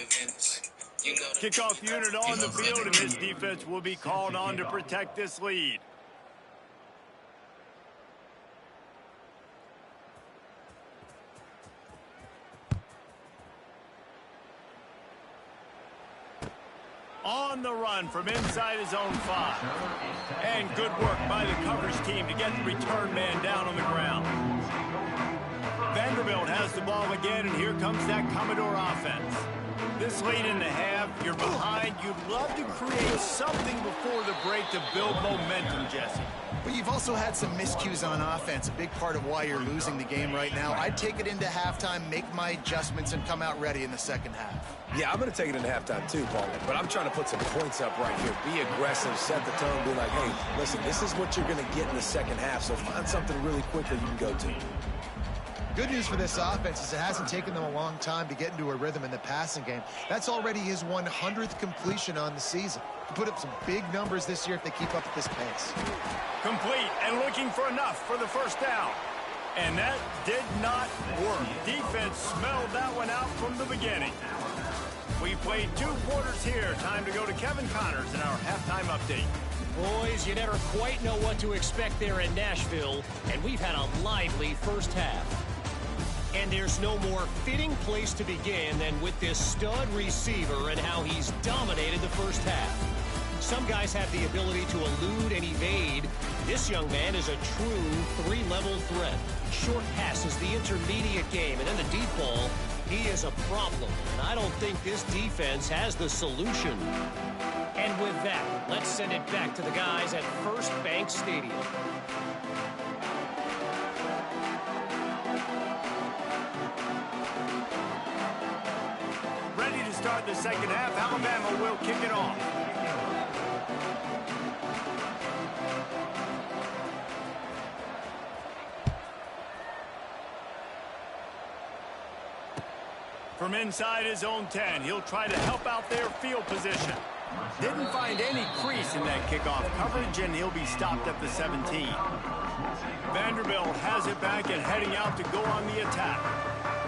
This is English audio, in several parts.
Kickoff unit on the field, and this defense will be called on to protect this lead. On the run from inside his own 5. And good work by the coverage team to get the return man down on the ground. Vanderbilt has the ball again, and here comes that Commodore offense. This late in the half, you're behind. You'd love to create something before the break to build momentum, Jesse. But you've also had some miscues on offense, a big part of why you're losing the game right now. I'd take it into halftime, make my adjustments, and come out ready in the second half. Yeah, I'm going to take it into halftime too, Paul. But I'm trying to put some points up right here. Be aggressive, set the tone, be like, hey, listen, this is what you're going to get in the second half, so find something really quickly you can go to. Good news for this offense is it hasn't taken them a long time to get into a rhythm in the passing game. That's already his 100th completion on the season. To put up some big numbers this year if they keep up at this pace. Complete and looking for enough for the first down. And that did not work. Defense smelled that one out from the beginning. We played 2 quarters here. Time to go to Kevin Connors in our halftime update. Boys, you never quite know what to expect there in Nashville, and we've had a lively first half. And there's no more fitting place to begin than with this stud receiver and how he's dominated the first half. Some guys have the ability to elude and evade. This young man is a true 3-level threat. Short pass is the intermediate game, and then the deep ball, he is a problem. And I don't think this defense has the solution. And with that, let's send it back to the guys at First Bank Stadium. Ready to start the second half. Alabama will kick it off. From inside his own 10, he'll try to help out their field position. Didn't find any crease in that kickoff coverage, and he'll be stopped at the 17. Vanderbilt has it back and heading out to go on the attack.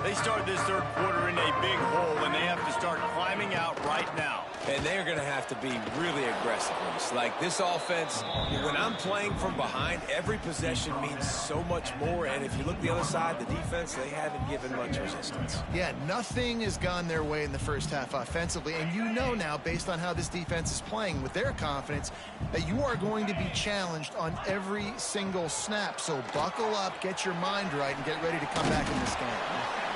They start this third quarter in a big hole, and they have to start climbing out right now. And they're going to have to be really aggressive. Like this offense, when I'm playing from behind, every possession means so much more. And if you look the other side, the defense, they haven't given much resistance. Yeah, nothing has gone their way in the first half offensively. And you know now, based on how this defense is playing with their confidence, that you are going to be challenged on every single snap. So buckle up, get your mind right, and get ready to come back in this game.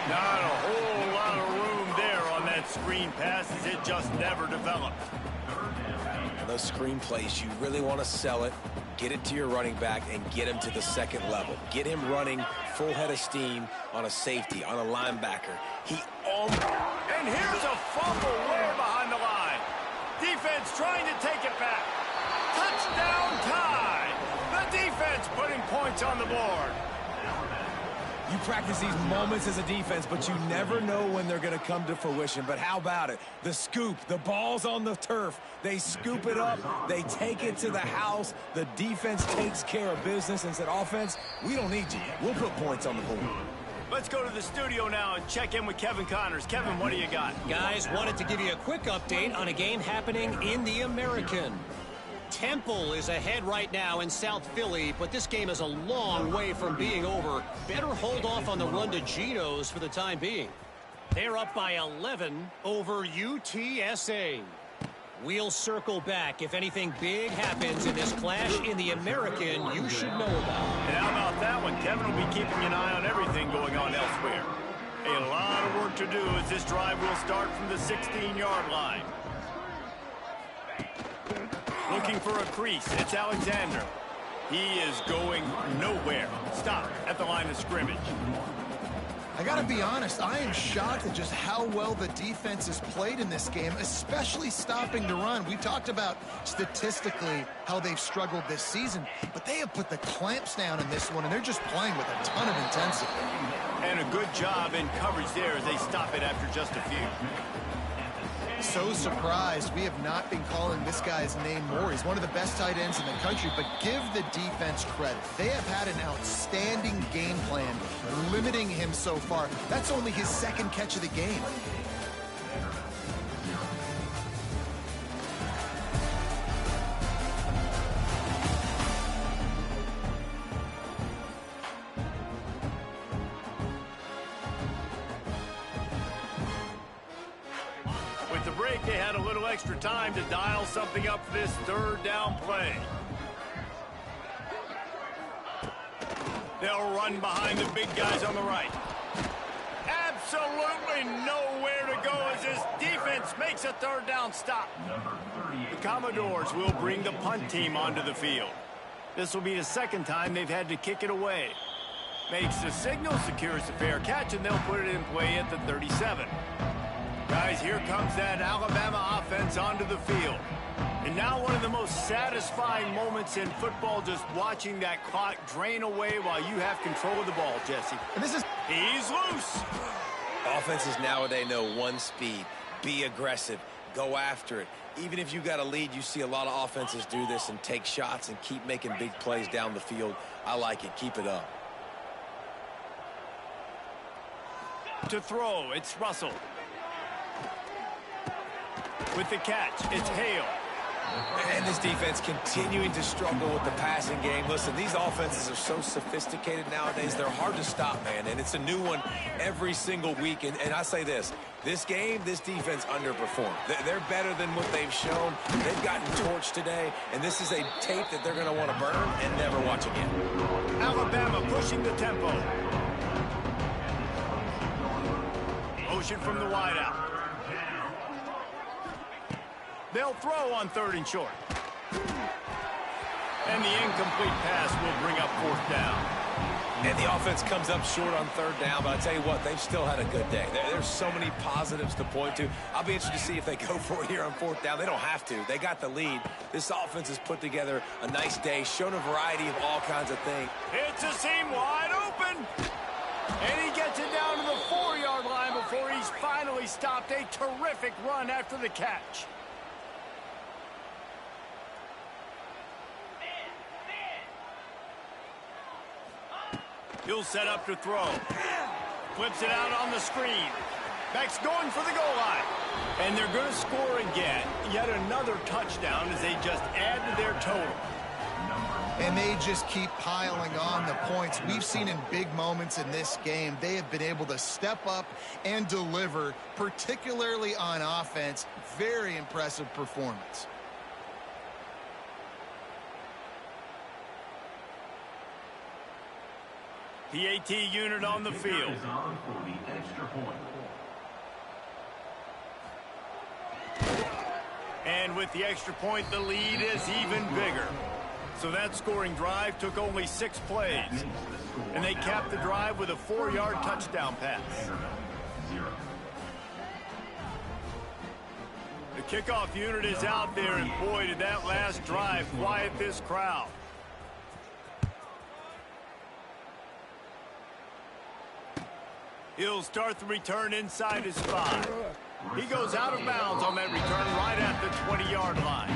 Not a whole lot of room there on that screen pass, as it just never developed. And those screen plays, you really want to sell it, get it to your running back, and get him to the second level. Get him running full head of steam on a safety, on a linebacker. And here's a fumble way behind the line. Defense trying to take it back. Touchdown tie. The defense putting points on the board. You practice these moments as a defense, but you never know when they're going to come to fruition. But how about it? The scoop, the ball's on the turf. They scoop it up. They take it to the house. The defense takes care of business and said, offense, we don't need you. We'll put points on the board. Let's go to the studio now and check in with Kevin Connors. Kevin, what do you got? Guys, wanted to give you a quick update on a game happening in the American. Temple is ahead right now in South Philly, but this game is a long way from being over. Better hold off on the run to Geno's for the time being. They're up by 11 over UTSA. We'll circle back. If anything big happens in this clash in the American, you should know about. And how about that one? Kevin will be keeping an eye on everything going on elsewhere. A lot of work to do as this drive will start from the 16-yard line. Looking for a crease. It's Alexander. He is going nowhere. Stop at the line of scrimmage. I got to be honest, I am shocked at just how well the defense has played in this game, especially stopping the run. We talked about statistically how they've struggled this season, but they have put the clamps down in this one, and they're just playing with a ton of intensity. And a good job in coverage there as they stop it after just a few. So surprised we have not been calling this guy's name more. He's one of the best tight ends in the country, but give the defense credit. They have had an outstanding game plan limiting him so far. That's only his second catch of the game. break, they had a little extra time to dial something up for this third down play. They'll run behind the big guys on the right. Absolutely nowhere to go as this defense makes a third down stop. The Commodores will bring the punt team onto the field. This will be the second time they've had to kick it away. Makes the signal, secures the fair catch, and they'll put it in play at the 37. Guys, here comes that Alabama offense onto the field. And now one of the most satisfying moments in football, just watching that clock drain away while you have control of the ball, Jesse. And this is... He's loose. Offenses nowadays know one speed. Be aggressive. Go after it. Even if you got a lead, you see a lot of offenses do this and take shots and keep making big plays down the field. I like it. Keep it up. To throw, it's Russell. With the catch, it's Hale. And this defense continuing to struggle with the passing game. Listen, these offenses are so sophisticated nowadays. They're hard to stop, man. And it's a new one every single week. And I say this game, this defense underperformed. They're better than what they've shown. They've gotten torched today. And this is a tape that they're going to want to burn and never watch again. Alabama pushing the tempo. Motion from the wideout. They'll throw on 3rd and short. And the incomplete pass will bring up 4th down. And the offense comes up short on 3rd down, but I tell you what, they've still had a good day. There's so many positives to point to. I'll be interested to see if they go for it here on 4th down. They don't have to. They got the lead. This offense has put together a nice day, shown a variety of all kinds of things. It's a seam wide open. And he gets it down to the 4-yard line before he's finally stopped. A terrific run after the catch. He'll set up to throw. Flips it out on the screen. Beck's going for the goal line. And they're going to score again. Yet another touchdown as they just add to their total. And they just keep piling on the points. We've seen in big moments in this game, they have been able to step up and deliver, particularly on offense. Very impressive performance. PAT unit on the field. And with the extra point, the lead is even bigger. So that scoring drive took only 6 plays. And they capped the drive with a 4-yard touchdown pass. The kickoff unit is out there, and boy, did that last drive quiet this crowd. He'll start the return inside his 5. He goes out of bounds on that return right at the 20-yard line.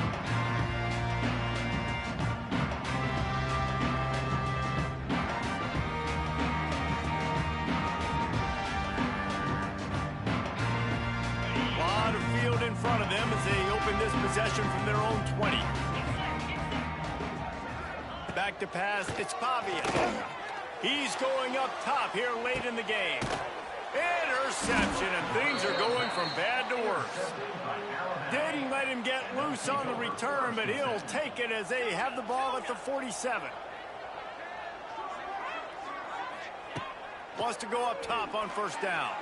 A lot of field in front of them as they open this possession from their own 20. Back to pass, it's Pavia. He's going up top here late in the game. Interception, and things are going from bad to worse. Didn't let him get loose on the return, but he'll take it as they have the ball at the 47. Wants to go up top on 1st down.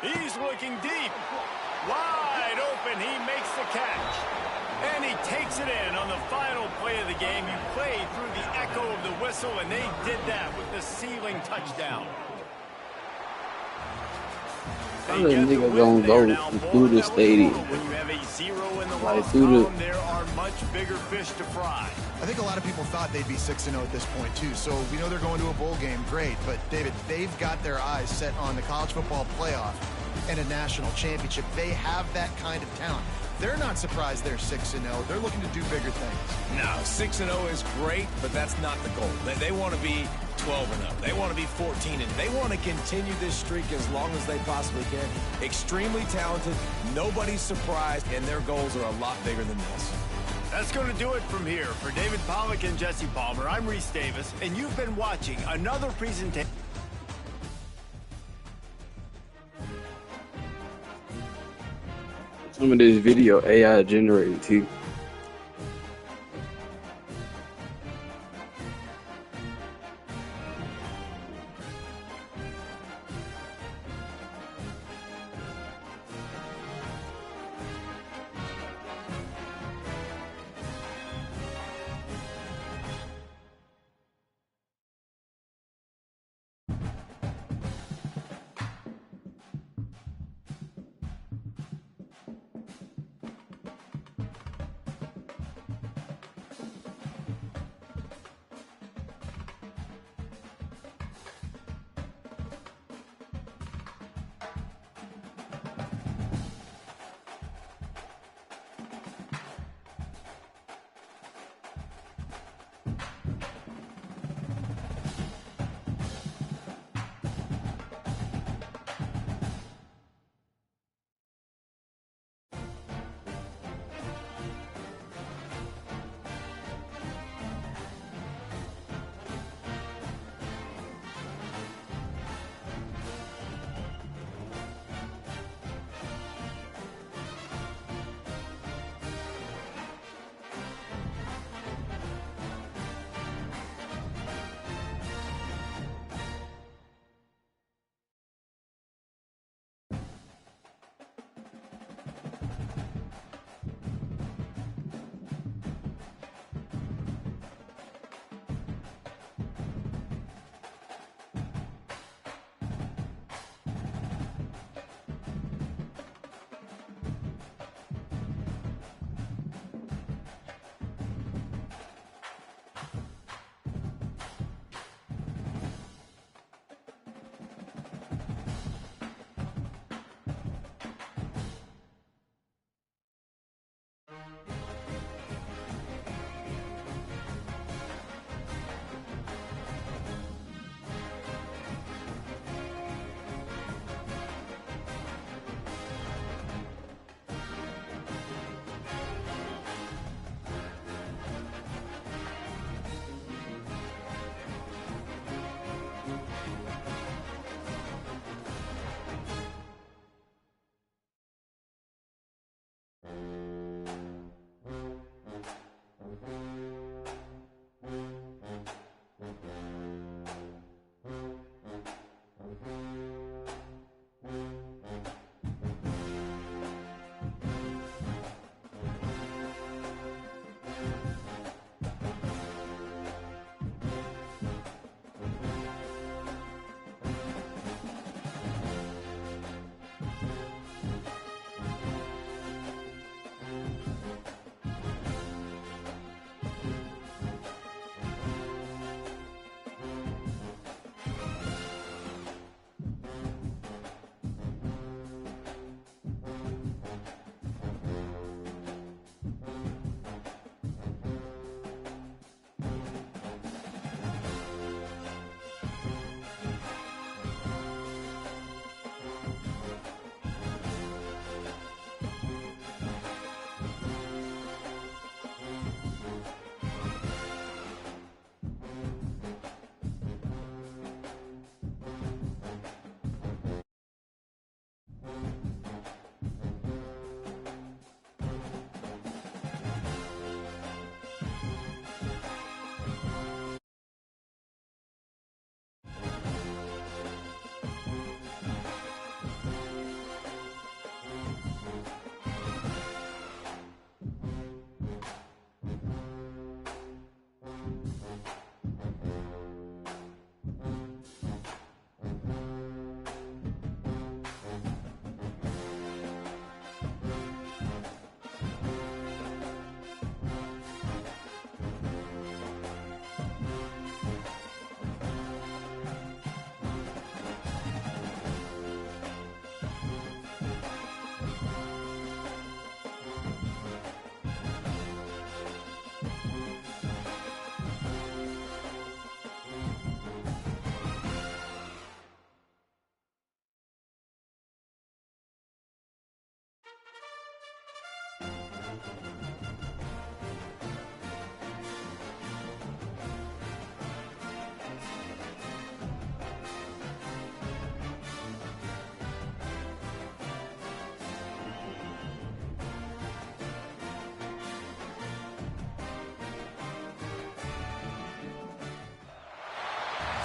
He's looking deep. Wide open, he makes the catch. And he takes it in on the final play of the game. You play through the echo of the whistle, and they did that with the sealing touchdown. Other niggas gonna go through the stadium. When you have a 0 in the Like loss through column, there are much bigger fish to fry. I think a lot of people thought they'd be 6-0 at this point, too. So we know they're going to a bowl game. Great. But, David, they've got their eyes set on the college football playoff and a national championship. They have that kind of talent. They're not surprised they're 6-0. They're looking to do bigger things. No, 6-0 is great, but that's not the goal. They want to be 12-0. They want to be 14-0. They want to continue this streak as long as they possibly can. Extremely talented. Nobody's surprised, and their goals are a lot bigger than this. That's going to do it from here. For David Pollack and Jesse Palmer, I'm Reese Davis, and you've been watching another presentation. Some of this video AI generated too.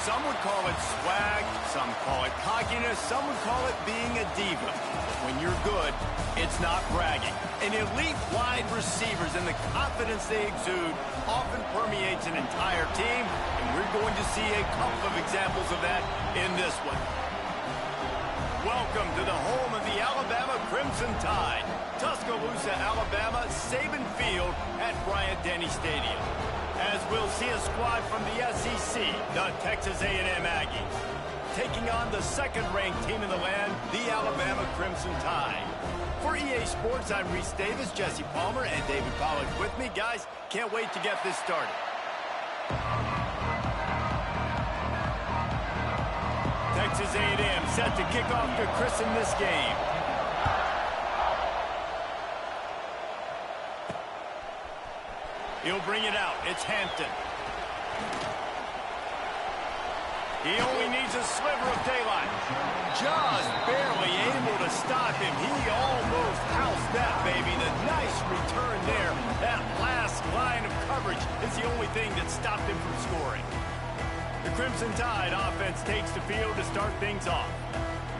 Some would call it swag, some call it cockiness, some would call it being a diva. But when you're good, it's not bragging. An elite wide receivers and the confidence they exude often permeates an entire team, and we're going to see a couple of examples of that in this one. Welcome to the home of the Alabama Crimson Tide. Tuscaloosa, Alabama, Saban Field at Bryant-Denny Stadium. As we'll see a squad from the SEC, the Texas A&M Aggies, taking on the second-ranked team in the land, the Alabama Crimson Tide. For EA Sports, I'm Reese Davis, Jesse Palmer, and David Pollack with me. Guys, can't wait to get this started. Texas A&M set to kick off to christen this game. He'll bring it out. It's Hampton. He only needs a sliver of daylight. Just barely able to stop him. He almost housed that, baby. The nice return there. That last line of coverage is the only thing that stopped him from scoring. The Crimson Tide offense takes the field to start things off.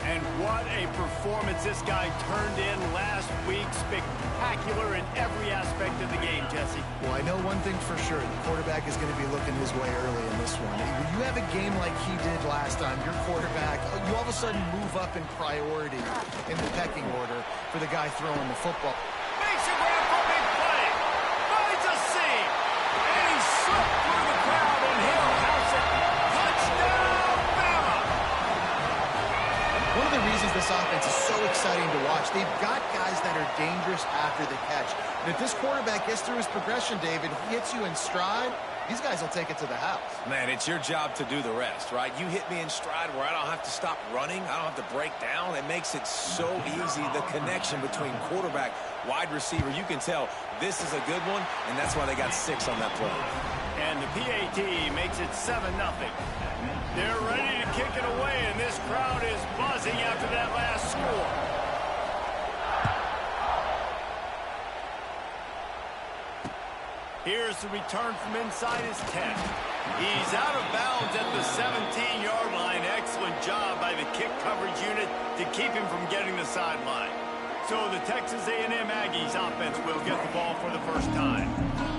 And what a performance this guy turned in last week. Spectacular in every aspect of the game, Jesse. Well, I know one thing for sure. The quarterback is going to be looking his way early in this one. When you have a game like he did last time, your quarterback, you all of a sudden move up in priority in the pecking order for the guy throwing the football. Makes a grab for big play. Finds a seam. And he slipped through the crowd, and he'll house it. Touchdown, Bama! One of the reasons this offense is so exciting to watch, they've got guys that are dangerous after the catch. And if this quarterback gets through his progression, David, he hits you in stride, these guys will take it to the house. Man, it's your job to do the rest, right? You hit me in stride where I don't have to stop running. I don't have to break down. It makes it so easy, the connection between quarterback, wide receiver. You can tell this is a good one, and that's why they got 6 on that play. And the PAT makes it 7-0. They're ready to kick it away, and this crowd is buzzing after that last score. Here's the return from inside his 10. He's out of bounds at the 17-yard line. Excellent job by the kick coverage unit to keep him from getting the sideline. So the Texas A&M Aggies offense will get the ball for the first time.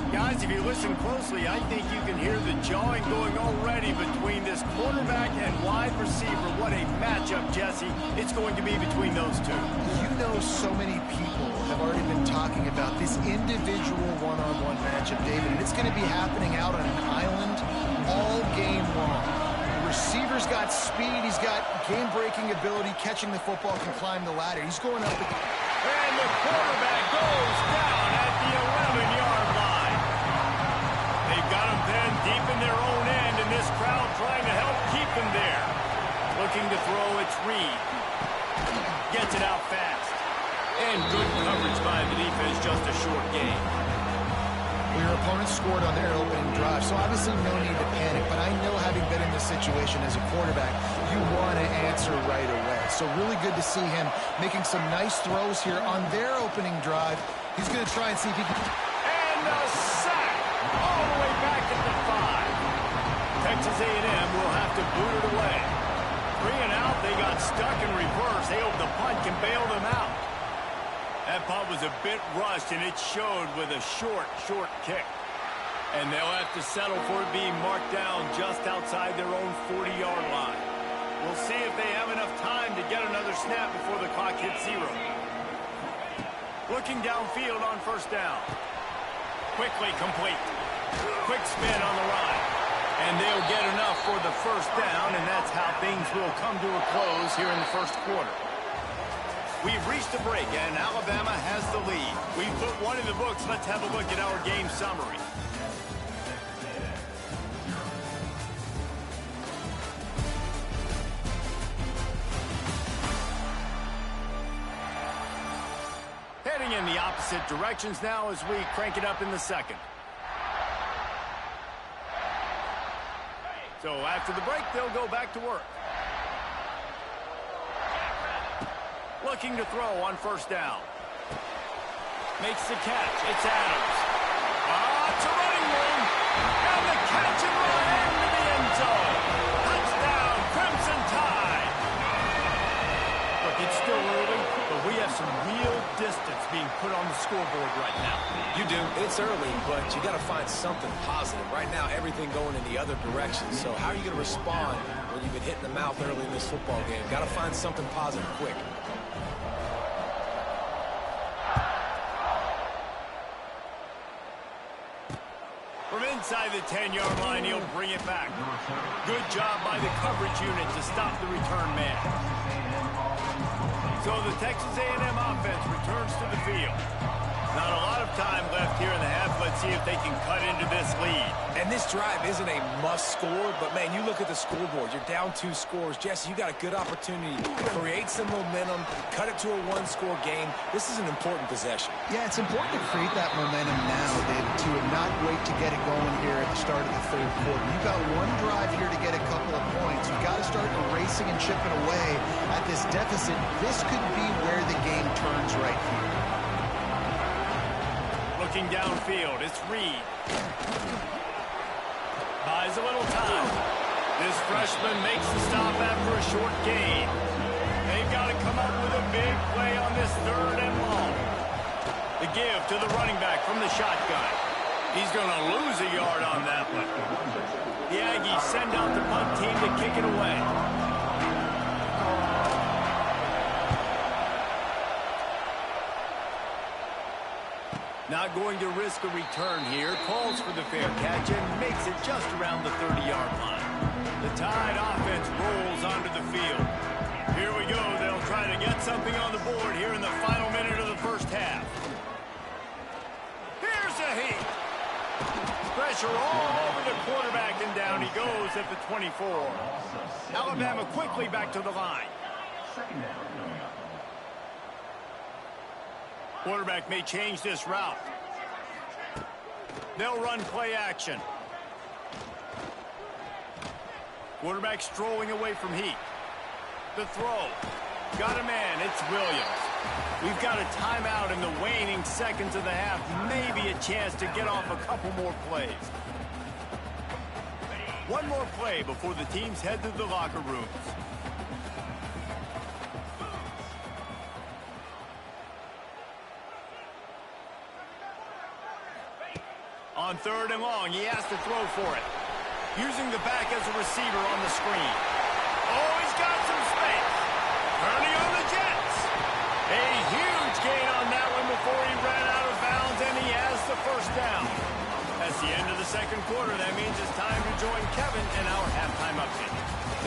Guys, if you listen closely, I think you can hear the jawing going already between this quarterback and wide receiver. What a matchup, Jesse, it's going to be between those two. You know, so many people have already been talking about this individual one-on-one matchup, David, and it's going to be happening out on an island all game long. The receiver's got speed, he's got game-breaking ability, catching the football, can climb the ladder. He's going up. And the quarterback goes down at the 11-yard line. They've got him then deep in their own end, and this crowd trying to help keep him there. Looking to throw, it's Reed. Gets it out fast. And good coverage by the defense, just a short game. Well, your opponent scored on their opening drive, so obviously no need to panic, but I know having been in this situation as a quarterback, you want to answer right away. So really good to see him making some nice throws here on their opening drive. He's going to try and see if he can... And a sack all the way back at the 5. Texas A&M will have to boot it away. 3 and out, they got stuck in reverse. They hope the punt can bail them out. That punt was a bit rushed, and it showed with a short kick. And they'll have to settle for it being marked down just outside their own 40-yard line. We'll see if they have enough time to get another snap before the clock hits 0. Looking downfield on first down. Quickly complete. Quick spin on the run. And they'll get enough for the first down, and that's how things will come to a close here in the first quarter. We've reached a break, and Alabama has the lead. We've put one in the books. Let's have a look at our game summary. Heading in the opposite directions now as we crank it up in the second. So after the break, they'll go back to work. Looking to throw on first down. Makes the catch. It's Adams. It's a running room. And the catch and run into the end zone. little early, but we have some real distance being put on the scoreboard right now. You do. It's early, but you got to find something positive. Right now, everything going in the other direction. So how are you going to respond when you've been hit in the mouth early in this football game? Got to find something positive quick. From inside the 10-yard line, he'll bring it back. Good job by the coverage unit to stop the return man. So the Texas A&M offense returns to the field. Not a lot of time left here in the half. Let's see if they can cut into this lead. And this drive isn't a must score, but, man, you look at the scoreboard. You're down 2 scores. Jesse, you got a good opportunity to create some momentum, cut it to a 1-score game. This is an important possession. Yeah, it's important to create that momentum now, David, to not wait to get it going here at the start of the third quarter. You've got one drive here to get a couple of points. You've got to start erasing and chipping away at this deficit. This could be where the game turns right here. Looking downfield, it's Reed. Buys a little time. This freshman makes the stop after a short gain. They've got to come up with a big play on this 3rd and long. The give to the running back from the shotgun. He's going to lose a yard on that one. The Aggies send out the punt team to kick it away. Not going to risk a return here. Calls for the fair catch and makes it just around the 30-yard line. The Tide offense rolls onto the field. Here we go. They'll try to get something on the board here in the final minute of the first half. Here's a heat. Pressure all over the quarterback, and down he goes at the 24. Alabama quickly back to the line. Quarterback may change this route. They'll run play action. Quarterback strolling away from heat. The throw. Got a man. It's Williams. We've got a timeout in the waning seconds of the half. Maybe a chance to get off a couple more plays. One more play before the teams head to the locker rooms. On 3rd and long, he has to throw for it. Using the back as a receiver on the screen. Oh, he's got some space. Turning on the Jets. A huge gain on that one before he ran out of bounds, and he has the first down. That's the end of the second quarter. That means it's time to join Kevin in our halftime update.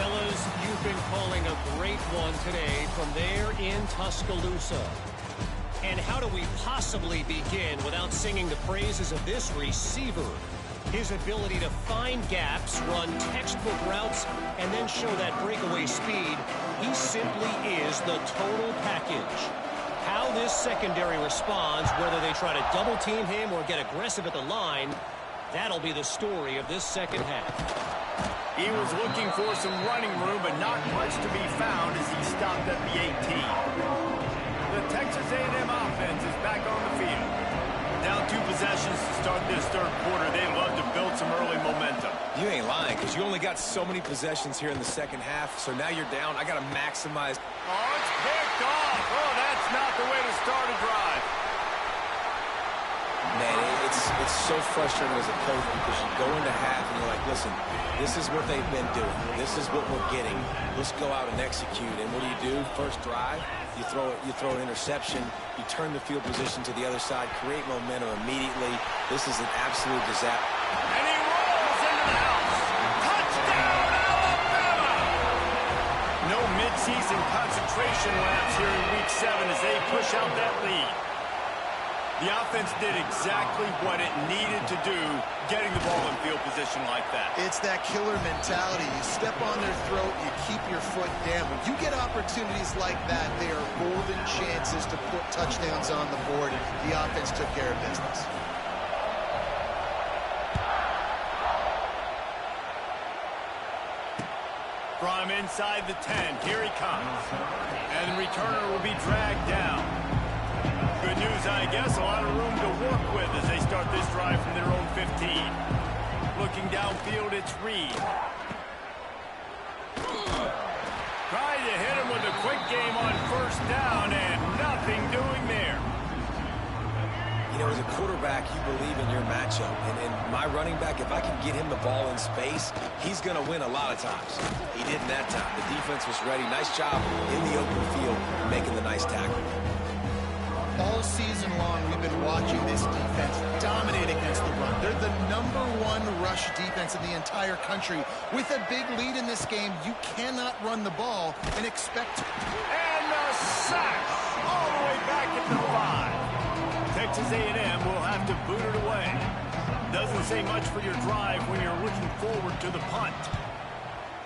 Fellas, you've been calling a great one today from there in Tuscaloosa. And how do we possibly begin without singing the praises of this receiver? His ability to find gaps, run textbook routes, and then show that breakaway speed. He simply is the total package. How this secondary responds, whether they try to double team him or get aggressive at the line, that'll be the story of this second half. He was looking for some running room, but not much to be found as he stopped at the 18. The Texas A&M offense is back on the field. Down 2 possessions to start this third quarter. They love to build some early momentum. You ain't lying, because you only got so many possessions here in the second half, so now you're down. I got to maximize. Oh, it's picked off. Oh, that's not the way to start a drive. Man, it's so frustrating as a coach because you go into half and you're like, listen, this is what they've been doing. This is what we're getting. Let's go out and execute. And what do? First drive, you throw an interception, you turn the field position to the other side, create momentum immediately. This is an absolute disaster. And he rolls into the house. Touchdown, Alabama! No midseason concentration laps here in Week 7 as they push out that lead. The offense did exactly what it needed to do, getting the ball in field position like that. It's that killer mentality. You step on their throat, you keep your foot down. When you get opportunities like that, they are golden chances to put touchdowns on the board. The offense took care of business. From inside the 10, here he comes. And the returner will be dragged down. Good news, I guess. A lot of room to work with as they start this drive from their own 15. Looking downfield, it's Reed. Trying to hit him with a quick game on first down, and nothing doing there. You know, as a quarterback, you believe in your matchup. And my running back, if I can get him the ball in space, he's going to win a lot of times. He didn't that time. The defense was ready. Nice job in the open field making the nice tackle. All season long, we've been watching this defense dominate against the run. They're the #1 rush defense in the entire country. With a big lead in this game, you cannot run the ball and expect... And the sack all the way back at the 5. Texas A&M will have to boot it away. Doesn't say much for your drive when you're looking forward to the punt.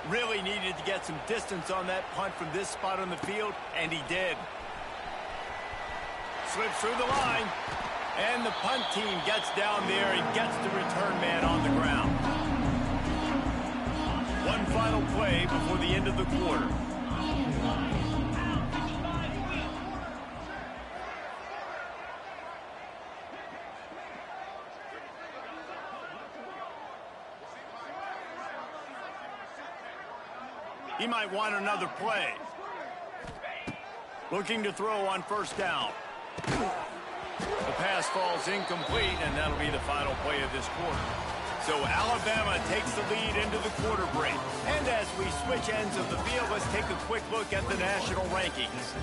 Really needed to get some distance on that punt from this spot on the field, and he did. Slips through the line, and the punt team gets down there and gets the return man on the ground. One final play before the end of the quarter. He might want another play. Looking to throw on first down. The pass falls incomplete, and that'll be the final play of this quarter. So Alabama takes the lead into the quarter break. And as we switch ends of the field, let's take a quick look at the national rankings.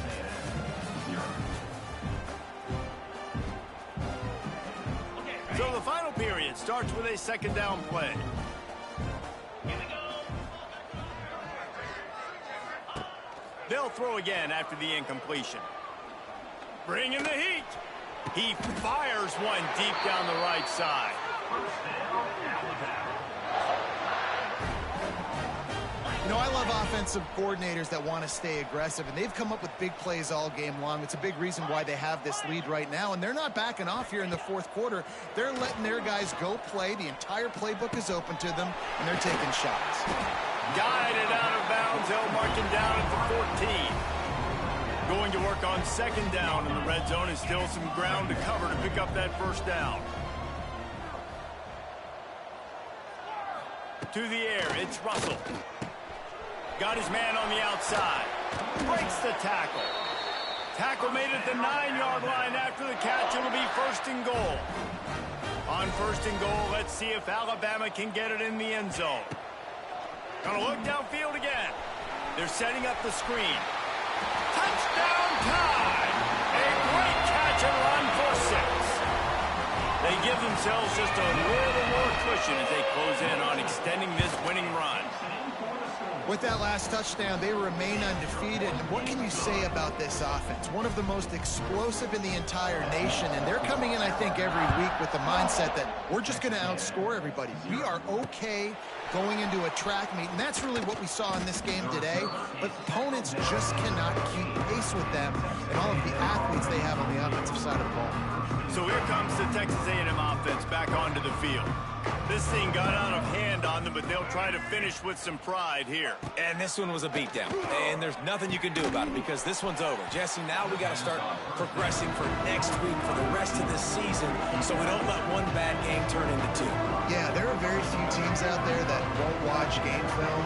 So the final period starts with a second down play. They'll throw again after the incompletion. Bring in the heat. He fires one deep down the right side. You know, I love offensive coordinators that want to stay aggressive, and they've come up with big plays all game long. It's a big reason why they have this lead right now, and they're not backing off here in the fourth quarter. They're letting their guys go play. The entire playbook is open to them, and they're taking shots. Guided out of bounds. They'll mark him down at the 14. Going to work on second down in the red zone, and still some ground to cover to pick up that first down. To the air, it's Russell. Got his man on the outside. Breaks the tackle. Tackle made at the 9-yard line after the catch. It'll be first and goal. On first and goal, let's see if Alabama can get it in the end zone. Gonna look downfield again. They're setting up the screen. Touchdown time! A great catch and run for 6. They give themselves just a little more cushion as they close in on extending this winning run. With that last touchdown, they remain undefeated. And what can you say about this offense? One of the most explosive in the entire nation. And they're coming in, I think, every week with the mindset that we're just going to outscore everybody. We are okay going into a track meet. And that's really what we saw in this game today. But opponents just cannot keep pace with them and all of the athletes they have on the offensive side of the ball. So here comes the Texas A&M offense back onto the field. This thing got out of hand on them, but they'll try to finish with some pride here. And this one was a beatdown. And there's nothing you can do about it because this one's over. Jesse, now we got to start progressing for next week for the rest of this season so we don't let one bad game turn into 2. Yeah, there are very few teams out there that won't watch game film,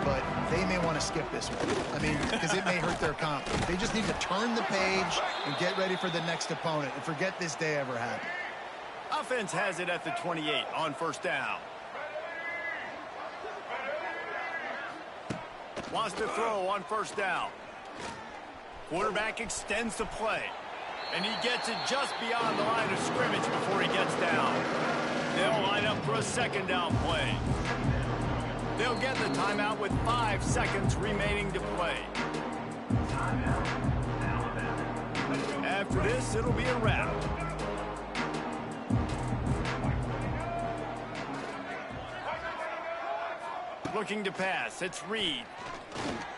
but they may want to skip this one. I mean, because it may hurt their confidence. They just need to turn the page and get ready for the next opponent and forget this day ever happened. Offense has it at the 28 on first down. Wants to throw on first down. Quarterback extends the play. And he gets it just beyond the line of scrimmage before he gets down. They'll line up for a second down play. They'll get the timeout with 5 seconds remaining to play. After this, it'll be a wrap. Looking to pass, it's Reed.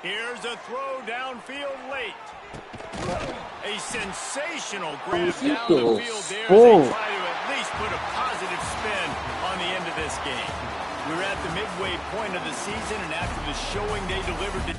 Here's a throw downfield late. A sensational grab down the field there as they try to at least put a positive spin on the end of this game. We're at the midway point of the season, and after the showing they delivered to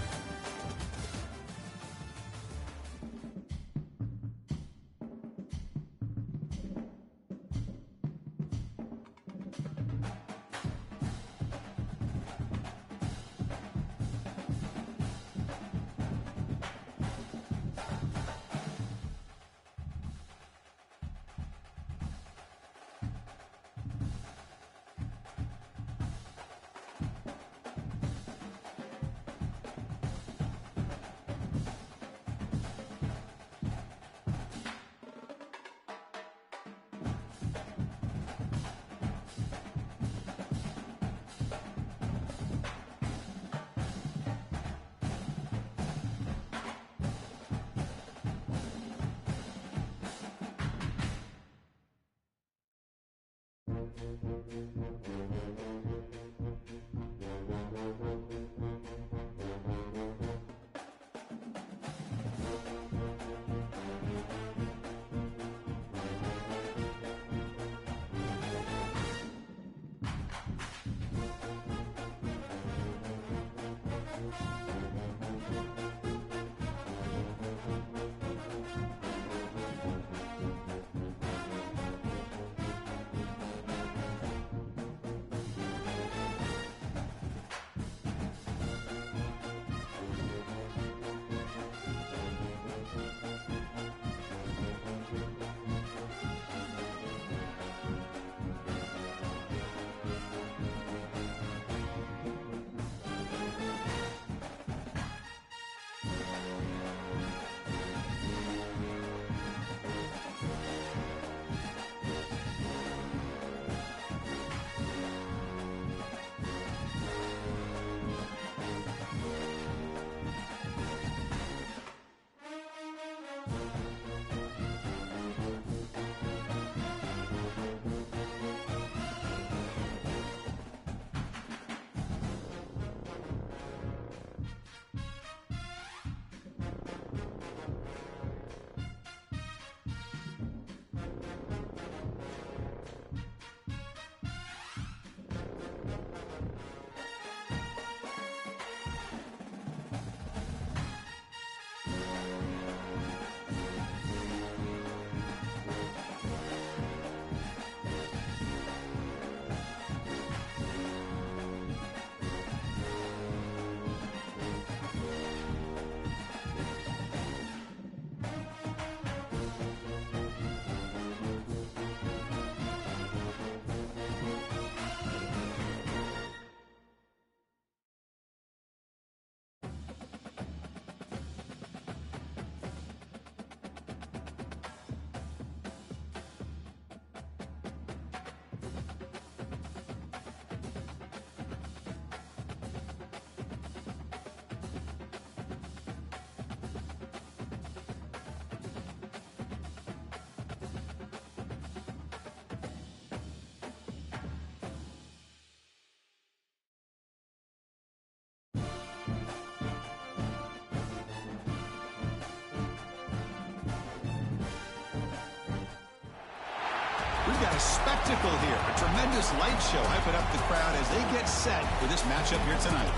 We've got a spectacle here, a tremendous light show hyping up the crowd as they get set for this matchup here tonight.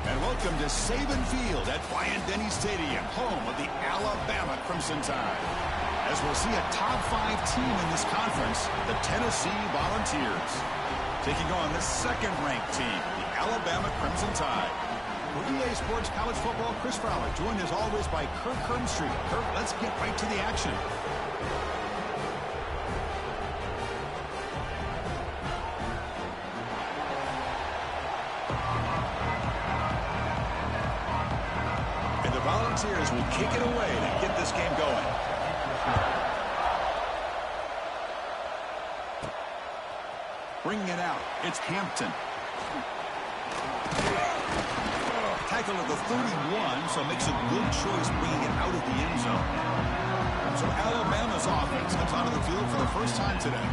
And welcome to Saban Field at Bryant-Denny Stadium, home of the Alabama Crimson Tide. As we'll see a top 5 team in this conference, the Tennessee Volunteers, taking on the second-ranked team, the Alabama Crimson Tide. For EA Sports College Football, Chris Fowler, joined as always by Kirk Herbstreit. Kirk, let's get right to the action. And the Volunteers will kick it away to get this game going. Bringing it out, it's Hampton. Tackle at the 31, so makes a good choice bringing it out of the end zone. So Alabama's offense comes onto the field for the first time today.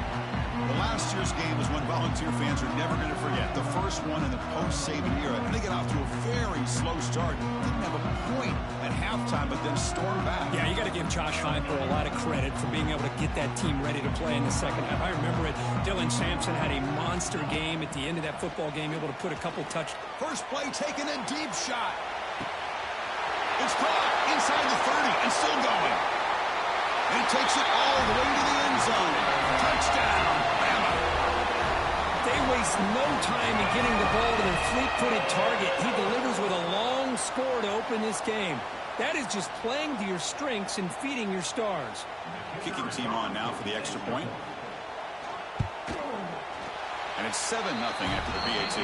The last year's game is one Volunteer fans are never going to forget. The first one in the post-Saban era. And they get off to a very slow start. Didn't have a point at halftime, but then stormed back. Yeah, you got to give Josh Heupel a lot of credit for being able to get that team ready to play in the second half. I remember it. Dylan Sampson had a monster game at the end of that football game, able to put a couple touch. First play taken, a deep shot. It's caught inside the 30 and still going. And takes it all the way to the end zone. Touchdown, Bama. They waste no time in getting the ball to their fleet-footed target. He delivers with a long score to open this game. That is just playing to your strengths and feeding your stars. Kicking team on now for the extra point. And it's 7-0 after the PAT.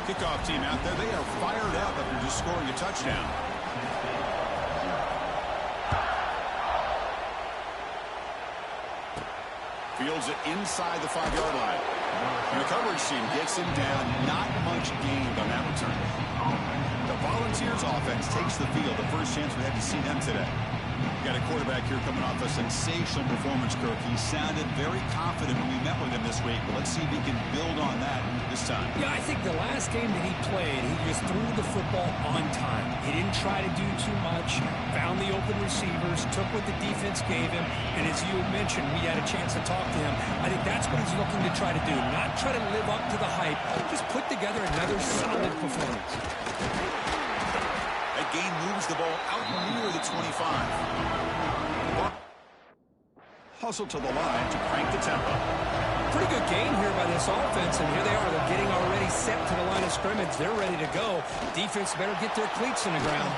Kickoff team out there. They are fired up after just scoring a touchdown. Fields it inside the 5-yard line. And the coverage team gets him down. Not much gained on that return. The Volunteers offense takes the field. The first chance we had to see them today. Got a quarterback here coming off a sensational performance, Kirk. He sounded very confident when we met with him this week. But let's see if he can build on that this time. Yeah, I think the last game that he played, he just threw the football on time. He didn't try to do too much, found the open receivers, took what the defense gave him, and as you had mentioned, we had a chance to talk to him. I think that's what he's looking to try to do, not try to live up to the hype, just put together another solid performance. That gain moves the ball out near the 25. Hustle to the line to crank the tempo. Pretty good game here by this offense, and here they are. They're getting already set to the line of scrimmage. They're ready to go. Defense better get their cleats in the ground.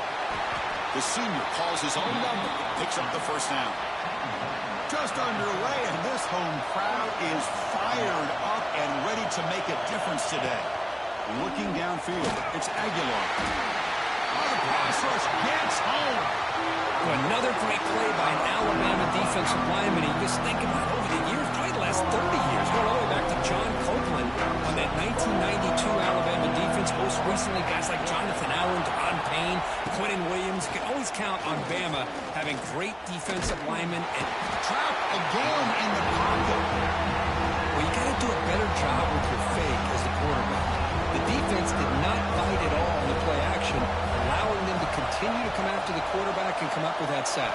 The senior calls his own number, picks up the first down. Just underway, and this home crowd is fired up and ready to make a difference today. Looking downfield, it's Aguilar. The pass rush gets home. Another great play by an Alabama defensive lineman. You just think about over the years, probably the last 30 years, going all the way back to John Copeland on that 1992 Alabama defense. Most recently, guys like Jonathan Allen, Deron Payne, Quentin Williams. You can always count on Bama having great defensive linemen. And trap again in the pocket. Well, you got to do a better job with your fake as the quarterback. The defense did not bite at all in the play action, allowing them to continue to come after the quarterback and come up with that sack.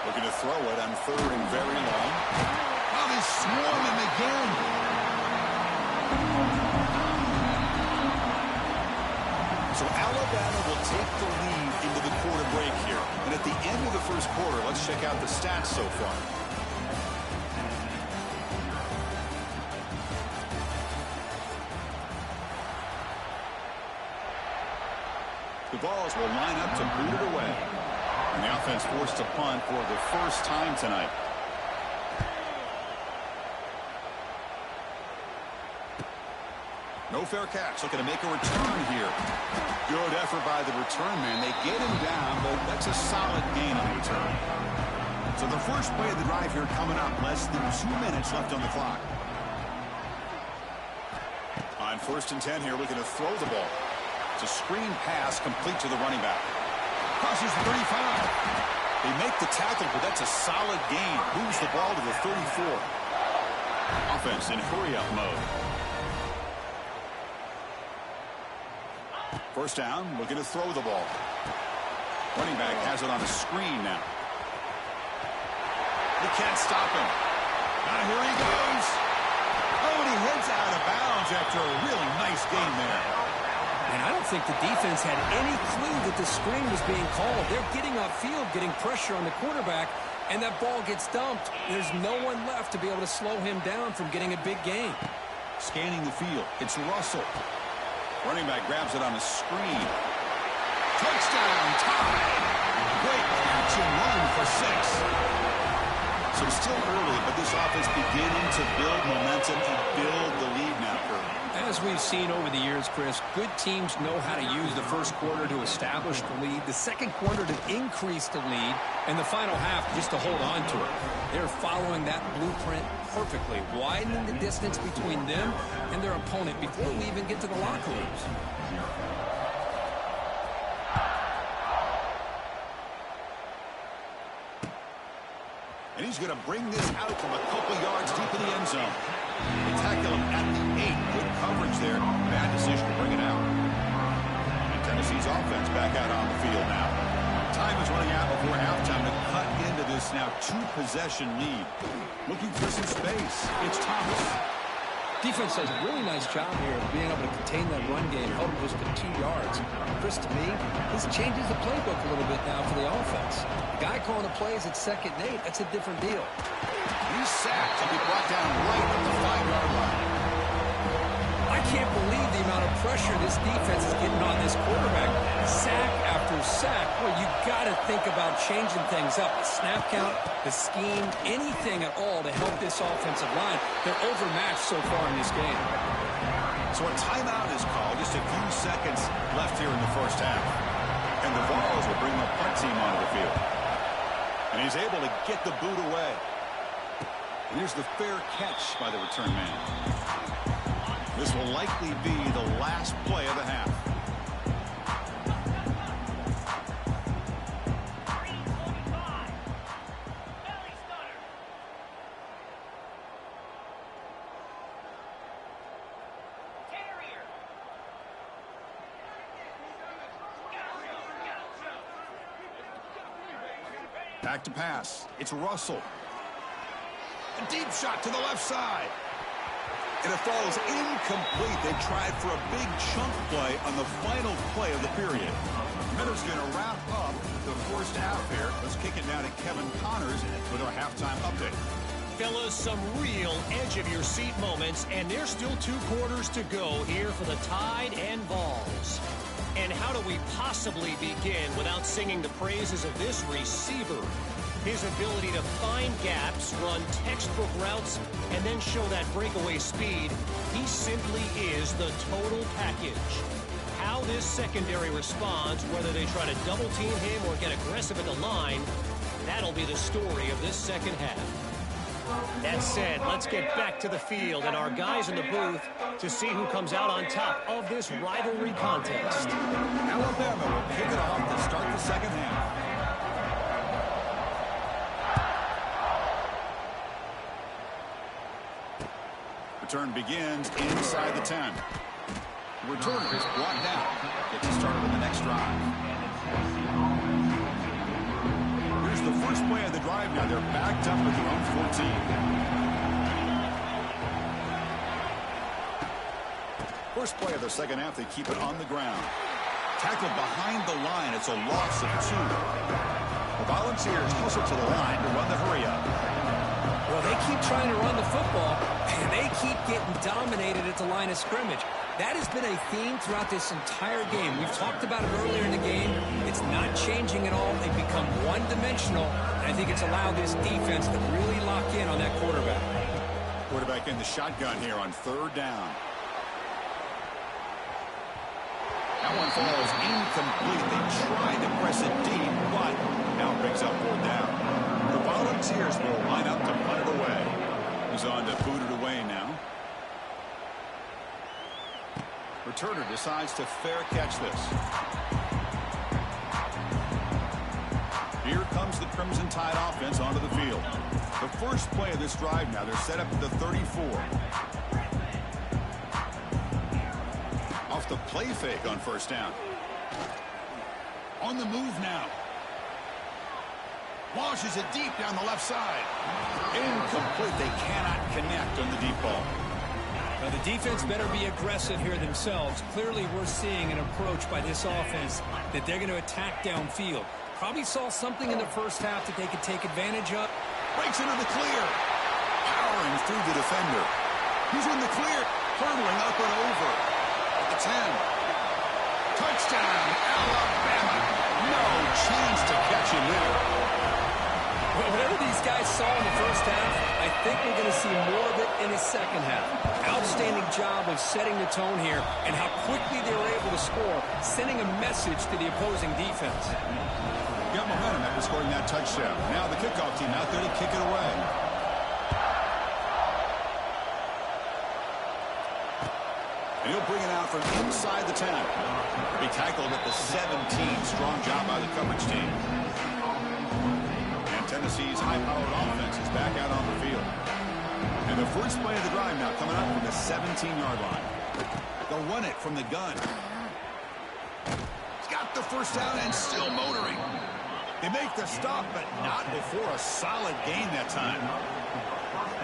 Looking to throw it on 3rd and very long. Now they swarm him again. So Alabama will take the lead into the quarter break here. And at the end of the first quarter, let's check out the stats so far. The balls will line up to boot it away. And the offense forced to punt for the first time tonight. No fair catch. Looking to make a return here. Good effort by the return man. They get him down, but that's a solid gain on the return. So the first play of the drive here coming up. Less than 2 minutes left on the clock. On 1st and 10 here, looking to throw the ball. It's a screen pass complete to the running back. Crosses the 35. They make the tackle, but that's a solid gain. Moves the ball to the 34. Offense in hurry-up mode. First down, looking to throw the ball. Running back has it on a screen now. You can't stop him. Now here he goes. Oh, and he heads out of bounds after a really nice game there. And I don't think the defense had any clue that the screen was being called. They're getting upfield, getting pressure on the quarterback, and that ball gets dumped. There's no one left to be able to slow him down from getting a big gain. Scanning the field, it's Russell. Running back grabs it on the screen. Touchdown, tie. Great catch and run for 6. So still early, but this offense beginning to build momentum and build the lead now, Kurt. As we've seen over the years, Chris, good teams know how to use the first quarter to establish the lead, the second quarter to increase the lead, and the final half just to hold on to it. They're following that blueprint perfectly, widening the distance between them and their opponent before we even get to the locker rooms. And he's going to bring this out from a couple yards deep in the end zone. They tackle him at the 8. Good coverage there. Bad decision to bring it out. And Tennessee's offense back out on the field now. Time is running out before halftime to cut into this now 2-possession lead. Looking for some space. It's Thomas. Defense does a really nice job here of being able to contain that run game, held him just to 2 yards. Chris, to me, this changes the playbook a little bit now for the offense. The guy calling the plays at 2nd and 8, that's a different deal. He's sacked and be brought down right at the 5-yard line. I can't believe the amount of pressure this defense is getting on this quarterback. Sack after sack. Well, you got to think about changing things up. The snap count, the scheme, anything at all to help this offensive line. They're overmatched so far in this game. So a timeout is called. Just a few seconds left here in the first half. And the Vols will bring the punt team onto the field. And he's able to get the boot away. And here's the fair catch by the return man. This will likely be the last play of the half. Back to pass. It's Russell. A deep shot to the left side. And it falls incomplete. They tried for a big chunk play on the final play of the period. Miller's going to wrap up the first half here. Let's kick it down to Kevin Connors with our halftime update. Fellas, some real edge-of-your-seat moments, and there's still 2 quarters to go here for the Tide and Vols. And how do we possibly begin without singing the praises of this receiver? His ability to find gaps, run textbook routes, and then show that breakaway speed. He simply is the total package. How this secondary responds, whether they try to double-team him or get aggressive at the line, that'll be the story of this second half. That said, let's get back to the field and our guys in the booth to see who comes out on top of this rivalry contest. Alabama will kick it off to start the second half. Return begins inside the 10. The returner is brought down. Gets us started with the next drive. Here's the first play of the drive now. They're backed up with their own 14. First play of the second half, they keep it on the ground. Tackled behind the line. It's a loss of 2. The Volunteers hustle to the line to run the hurry-up. Well, they keep trying to run the football, and they keep getting dominated at the line of scrimmage. That has been a theme throughout this entire game. We've talked about it earlier in the game. It's not changing at all. They've become one-dimensional, and I think it's allowed this defense to really lock in on that quarterback. Quarterback in the shotgun here on 3rd down. That one falls incomplete. They tried to press it deep, but now picks up 4th down. The Volunteers will line up to punt it away. He's on to boot it away now. Returner decides to fair catch this. Here comes the Crimson Tide offense onto the field. The first play of this drive now, they're set up at the 34. Off the play fake on 1st down. On the move now. Launches it deep down the left side. Incomplete. They cannot connect on the deep ball. Now the defense better be aggressive here themselves. Clearly we're seeing an approach by this offense that they're going to attack downfield. Probably saw something in the first half that they could take advantage of. Breaks into the clear. Powering through the defender. He's in the clear. Hurdling up and over. At the 10. Touchdown, Alabama. No chance to catch him there. Well, whatever these guys saw in the first half, I think we're going to see more of it in the second half. Outstanding job of setting the tone here and how quickly they were able to score, sending a message to the opposing defense. Got momentum after scoring that touchdown. Now the kickoff team out there to kick it away. And he'll bring it out from inside the 10. He'll be tackled at the 17. Strong job by the coverage team. And Tennessee's high-powered offense is back out on the field. And the first play of the drive now coming up from the 17-yard line. They'll run it from the gun. He's got the first down and still motoring. They make the stop, but not before a solid gain that time.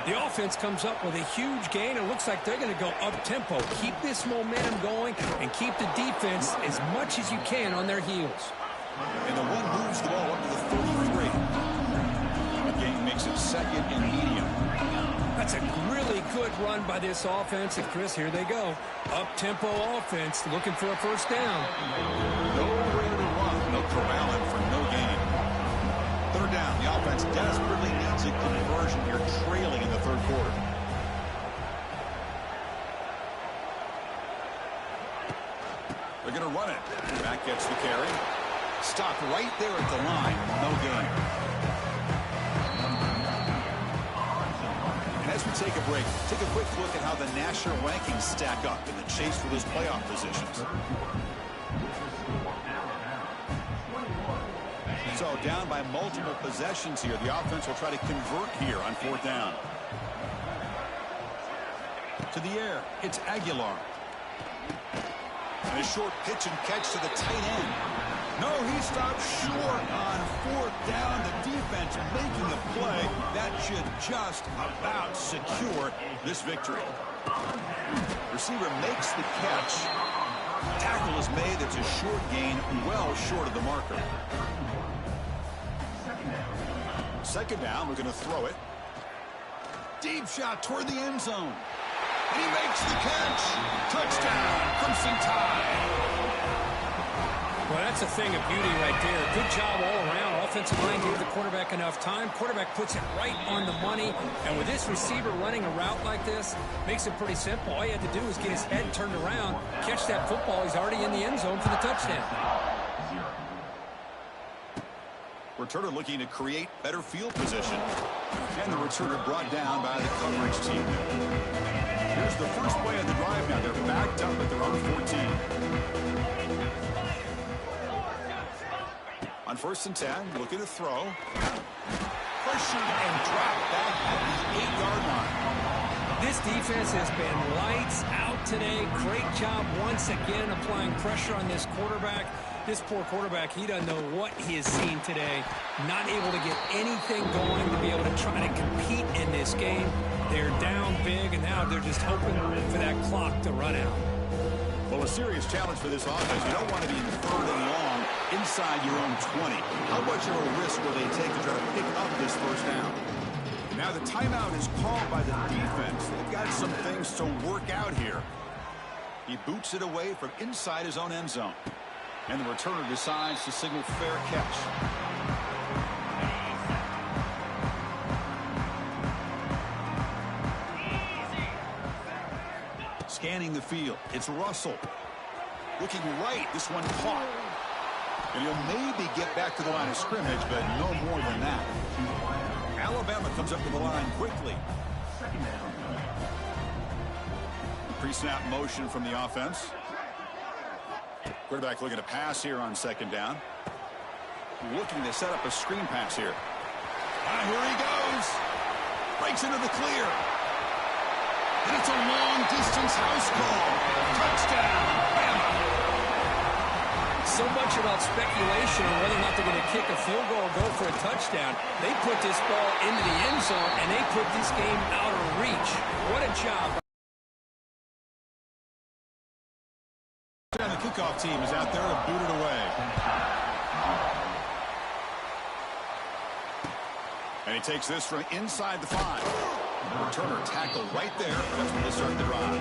The offense comes up with a huge gain. It looks like they're going to go up-tempo. Keep this momentum going and keep the defense as much as you can on their heels. And the one moves the ball up to the 33. The gain makes it second and medium. That's a really good run by this offense. And, Chris, here they go. Up-tempo offense looking for a first down. Nowhere to run. No corralling for no gain. Third down. The offense desperately needs a conversion here, trailing in the third quarter. They're going to run it. Back gets the carry. Stopped right there at the line. No gain. And as we take a break, take a quick look at how the national rankings stack up in the chase for those playoff positions. So down by multiple possessions here. The offense will try to convert here on fourth down. To the air. It's Aguilar. And a short pitch and catch to the tight end. No, he stopped short on fourth down. The defense making a play that should just about secure this victory. Receiver makes the catch. Tackle is made. It's a short gain, well short of the marker. Second down, we're going to throw it. Deep shot toward the end zone. And he makes the catch. Touchdown, Crimson Tide. Well, that's a thing of beauty right there. Good job all around. Offensive line gave the quarterback enough time. Quarterback puts it right on the money. And with this receiver running a route like this, makes it pretty simple. All you had to do is get his head turned around, catch that football. He's already in the end zone for the touchdown. Returner looking to create better field position. And the returner brought down by the coverage team. Here's the first play of the drive now. They're backed up at their own 14. On 1st and 10, looking to throw. Pressured and dropped back at the 8-yard line. This defense has been lights out today. Great job once again applying pressure on this quarterback. This poor quarterback, he doesn't know what he has seen today. Not able to get anything going to be able to try to compete in this game. They're down big, and now they're just hoping for that clock to run out. Well, a serious challenge for this offense. You don't want to be in 3rd and long inside your own 20. How much of a risk will they take to try to pick up this first down? Now the timeout is called by the defense. They've got some things to work out here. He boots it away from inside his own end zone. And the returner decides to signal fair catch. Scanning the field. It's Russell. Looking right. This one caught. And he'll maybe get back to the line of scrimmage, but no more than that. Alabama comes up to the line quickly. Pre-snap motion from the offense. Quarterback looking to pass here on 2nd down. Looking to set up a screen pass here. Here he goes. Breaks into the clear. And it's a long-distance house call. Touchdown, Bama. So much about speculation on whether or not they're going to kick a field goal or go for a touchdown. They put this ball into the end zone, and they put this game out of reach. What a job. The kickoff team is out there to boot it away. And he takes this from inside the 5. Returner tackle right there. That's where they start the drive.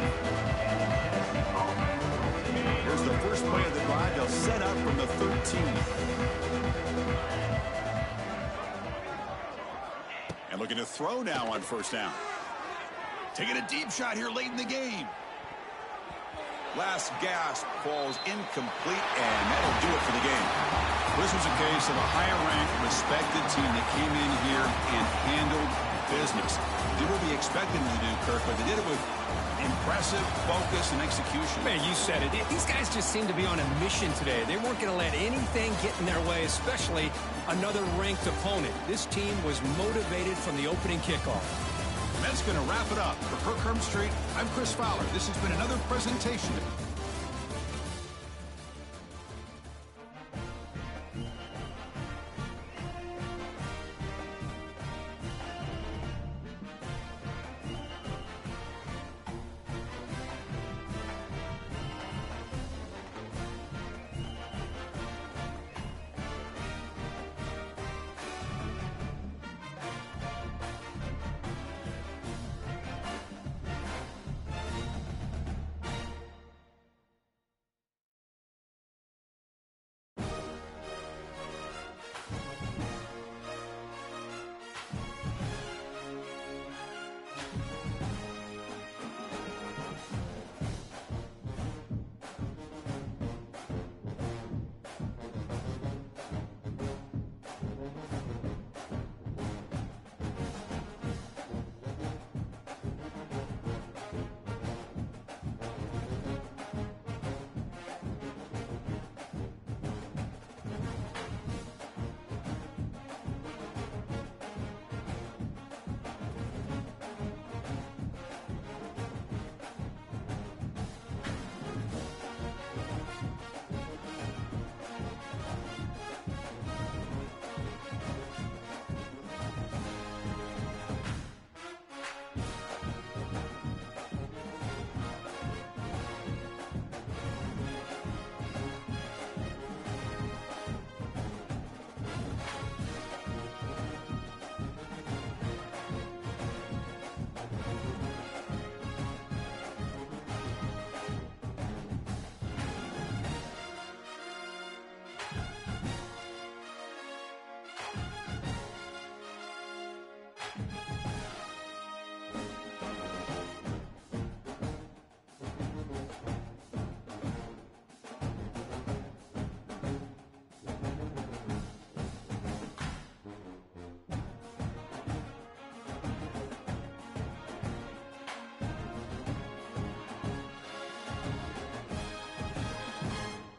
Here's the first play of the drive. They'll set up from the 13. And looking to throw now on first down. Taking a deep shot here late in the game. Last gasp falls incomplete, and that'll do it for the game. This was a case of a higher-ranked, respected team that came in here and handled business. Did what we expected them to do, Kirk, but they did it with impressive focus and execution. Man, you said it. These guys just seem to be on a mission today. They weren't going to let anything get in their way, especially another ranked opponent. This team was motivated from the opening kickoff. And that's going to wrap it up. For Kirk Herbstreit, I'm Chris Fowler. This has been another presentation